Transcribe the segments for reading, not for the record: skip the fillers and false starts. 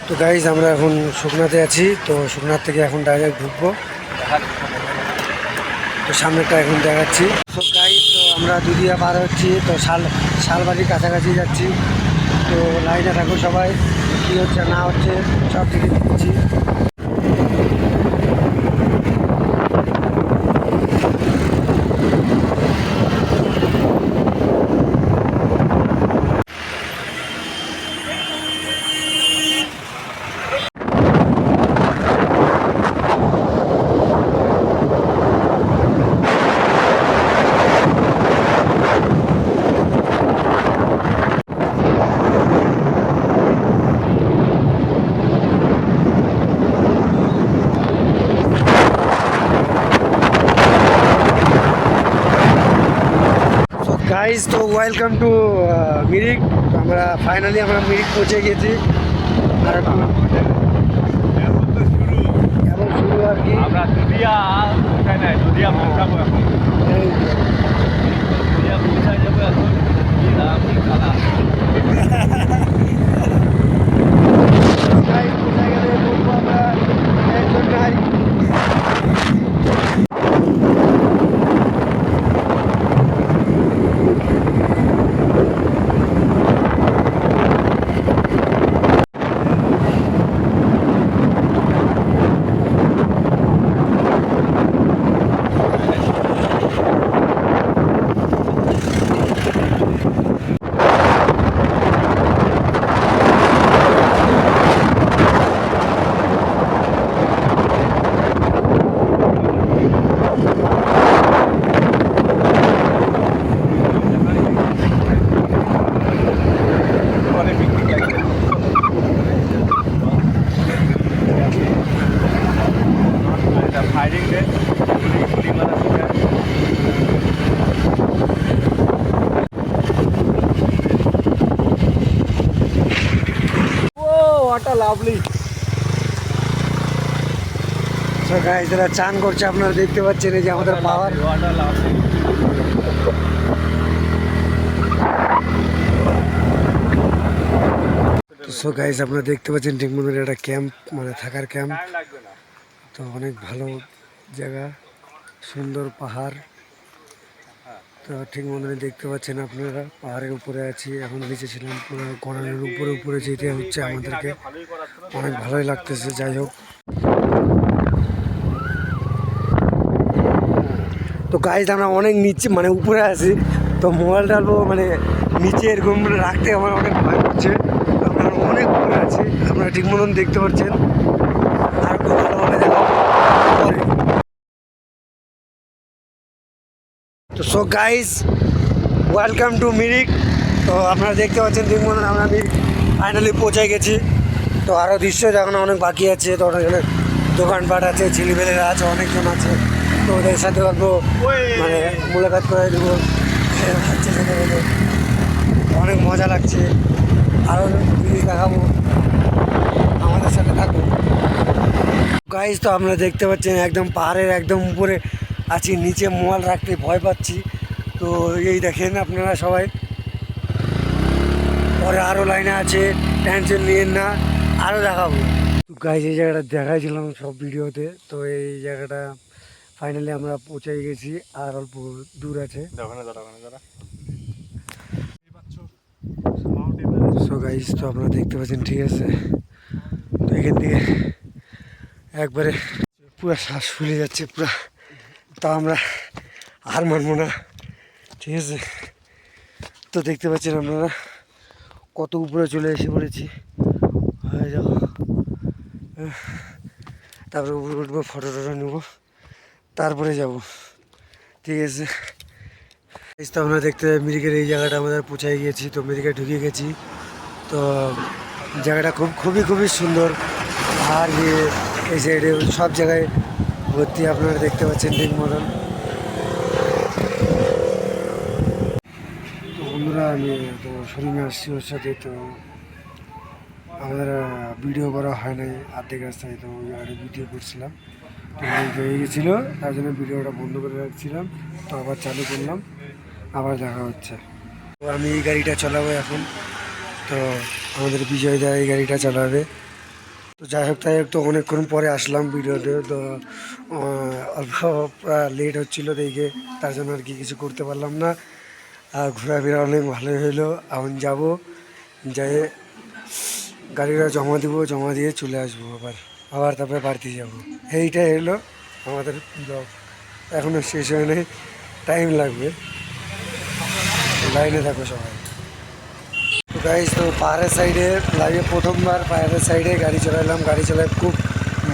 তো গাইজ আমরা এখন শুকনাতে আছি, তো শুকনার থেকে এখন ডাইরেক্ট ঢুকবো। তো সামনেটা এখন দেখাচ্ছি। তো গাইজ তো আমরা দুদিয়া পার হচ্ছি, তো শালবাড়ির কাছাকাছি যাচ্ছি। তো লাইনে থাকো সবাই, কী হচ্ছে না হচ্ছে সব দিকে দিচ্ছি। গাইজ তো ওয়েলকাম টু মিরিক। তো আমরা ফাইনালি মিরিক পৌঁছে গেছি। আর এখন শুরু আর কি। আমরা দুদিয়া পৌঁছাবো এখন। এই যে। দুদিয়া পৌঁছায় যাবো এখন। গাইজ পৌঁছে গেলে বলবো আমরা একজন নাই। লাভলি। তো গাইজ যারা চান করছে আপনারা দেখতে পাচ্ছেন, এই যে আমাদের পাওয়ার। সো গাইজ আপনারা দেখতে পাচ্ছেন ঠিক মতো একটা ক্যাম্প, মানে থাকার ক্যাম্প। তো অনেক ভালো জায়গা, সুন্দর পাহাড়। তো ঠিক মতন দেখতে পাচ্ছেন আপনারা, পাহাড়ের উপরে আছি। এখন নিচে ছিলাম, পুরো গড়ানোর উপরে উপরে যেতে হচ্ছে আমাদেরকে। অনেক ভালোই লাগতেছে। যাই হোক, তো গাইজ আমরা অনেক নিচে মানে উপরে আছি। তো মোবাইল ডালবো মানে নিচে এরকম রাখতে আমার অনেক ভয় করছে। আমরা অনেক উপরে আছি, আপনারা ঠিক মতন দেখতে পাচ্ছেন। আর একটু ভালোভাবে দেখো। তো so guys welcome to Mirik. তো আপনারা দেখতে পাচ্ছেন ঠিক মতন আমরা ফাইনালি পৌঁছে গেছি। তো আরও দৃশ্য দেখানো অনেক বাকি আছে। তো অনেক দোকানপাট আছে, ছেলেবেলেরা আছে, অনেকজন আছে। তো ওদের সাথে অল্প মানে মুলাকাত করে দেবো। অনেক মজা লাগছে, আরও জিনিস দেখাবো, আমাদের সাথে থাকুন গাইজ। তো আপনারা দেখতে পাচ্ছেন একদম পাহাড়ের একদম উপরে আছি, নিচে মোবাইল রাখতে ভয় পাচ্ছি। তো এই দেখেন আপনারা সবাই, পরে আরও লাইনে আছে, টেনশন নিয়েন না, আরও দেখাবো। তো গাইজ এই জায়গাটা দেখাইছিলাম সব ভিডিওতে। তো এই জায়গাটা ফাইনালি আমরা পৌঁছে গেছি, আর অল্প দূর আছে। সো গাইজ তো আপনারা দেখতে পাচ্ছেন, ঠিক আছে। তো এখান থেকে একবারে পুরো শ্বাস ফুলে যাচ্ছে পুরো। তা আমরা আর মানবো না, ঠিক আছে। তো দেখতে পাচ্ছেন আপনারা কত উপরে চলে এসে পড়েছি। হয়ে যাও, তারপরে উপরে উঠবো, ফটো টটো নেবো, তারপরে যাব, ঠিক আছে। তো আমরা দেখতে মিরিকের এই জায়গাটা আমাদের পৌঁছায় গিয়েছি। তো মিরিকে ঢুকে গেছি। তো জায়গাটা খুবই সুন্দর। আর এই সাইডে সব জায়গায় ভর্তি, আপনারা দেখতে পাচ্ছেন ঠিক মতন। তো বন্ধুরা আমি তো শরীরে আসছি ওর সাথে। তো আমাদের ভিডিও করা হয় নাই অর্ধেক রাস্তায়, তো ওই জায়গাটা ভিডিও করছিলাম। তো হয়ে গেছিলো, তার জন্য ভিডিওটা বন্ধ করে রাখছিলাম। তো আবার চালু করলাম, আবার দেখা হচ্ছে। তো আমি এই গাড়িটা চালাবো এখন। তো আমাদের বিজয় দা এই গাড়িটা চালাবে। তো যাই হোক তো অনেকক্ষণ পরে আসলাম ভিডিওতে। তো অল্প লেট হচ্ছিলো দেখে, তার জন্য আর কি কিছু করতে পারলাম না। আর ঘোরাফেরা অনেক ভালোই হলো। এখন যাব, যাই গাড়িটা জমা দিব, জমা দিয়ে চলে আসবো আবার। আবার তারপরে বাড়িতে যাব। এইটাই হলো আমাদের ব্লগ। এখনও শেষ হয় নাই, টাইম লাগবে। লাইনে থাকো সবাই। তো গাইজ, তো পাহাড়ের সাইডে লাগে প্রথমবার পাহাড়ের সাইডে গাড়ি চালালাম। গাড়ি চালায় খুব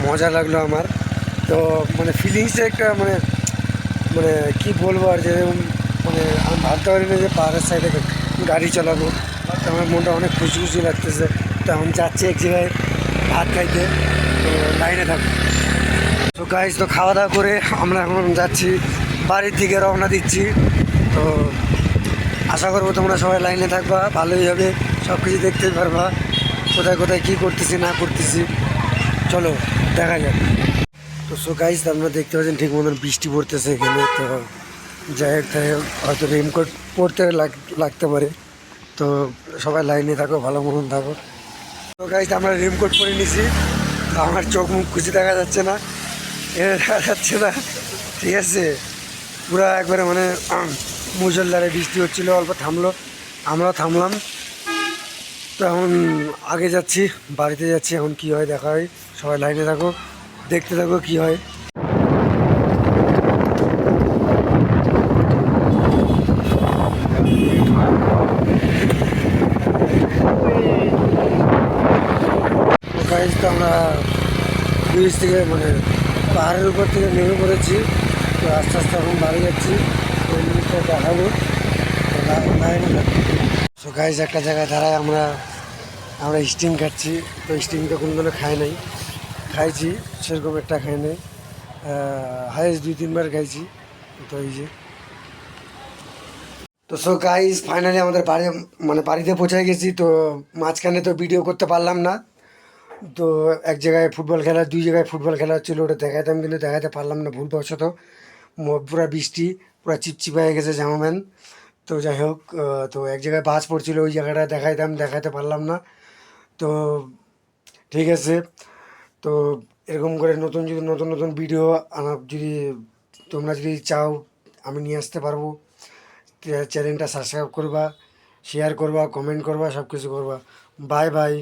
মজা লাগলো আমার। তো মানে ফিলিংসটা একটা মানে মানে কী বলবো আর, যে মানে আমি ভাবতে পারি না যে পাহাড়ের সাইডে গাড়ি চালাবো। তো আমার মনটা অনেক খুশি খুশি লাগতেছে। তো আমি যাচ্ছি এক জায়গায় ভাত খাইতে, তো লাইনে থাকবো। তো গাইজ, তো খাওয়া দাওয়া করে আমরা এখন যাচ্ছি বাড়ির দিকে, রওনা দিচ্ছি। তো আশা করবো তোমরা সবাই লাইনে থাকবা, ভালোই হবে, সব কিছু দেখতে পারবা কোথায় কোথায় কী করতেছি না করতেছি। চলো দেখা যাক। তো সো গাইজ, আপনারা দেখতে পাচ্ছেন ঠিক মতন বৃষ্টি পড়তেছে এখানে। তো যাই হোক তাই হোক, হয়তো রেনকোট পরতে লাগতে পারে। তো সবাই লাইনে থাকো, ভালো মতন থাকো। তো গাইজ, আমরা রেনকোট পরে নিছি। তো আমার চোখ মুখ খুশি দেখা যাচ্ছে না, দেখা যাচ্ছে না, ঠিক আছে। পুরা একবারে মানে মুষলধারে বৃষ্টি হচ্ছিলো, অল্প থামলো, আমরাও থামলাম। তো এখন আগে যাচ্ছি, বাড়িতে যাচ্ছি। এখন কি হয় দেখা হয়, সবাই লাইনে থাকো, দেখতে থাকো কি হয়। তো গাইজ, তো আমরা ব্রিজ থেকে মানে পাহাড়ের উপর থেকে নেমে পড়েছি। তো আস্তে আস্তে এখন বাড়ি যাচ্ছি, ওই জিনিসটা দেখাবো। তো গাইজ, একটা জায়গায় দাঁড়ায় আমরা আমরা স্টিং খাচ্ছি। তো স্টিং তো কোনো খাই নাই, খাইছি সেরকম একটা খাই নাই, হাইস্ট 2-3 বার খাইছি। তো এই যে, তো সো গাইজ, ফাইনালি আমাদের বাড়ি মানে বাড়িতে পৌঁছে গেছি। তো মাঝখানে তো ভিডিও করতে পারলাম না। তো এক জায়গায় ফুটবল খেলা, 2 জায়গায় ফুটবল খেলা হচ্ছিলো, ওটা দেখাতাম কিন্তু দেখাতে পারলাম না ভুলবশত। পুরা বৃষ্টি, পুরা চিপচিপ হয়ে গেছে জামা প্যান্ট। তো যাই হোক, তো এক জায়গায় বাজ পড়ছিল, ওই জায়গাটা দেখাতে পারলাম না। তো ঠিক আছে। তো এরকম করে নতুন নতুন ভিডিও আমার যদি তোমরা যদি চাও, আমি নিয়ে আসতে পারবো। চ্যানেলটা সাবস্ক্রাইব করবা, শেয়ার করবা, কমেন্ট করবা, সব কিছু করবা। Bye bye.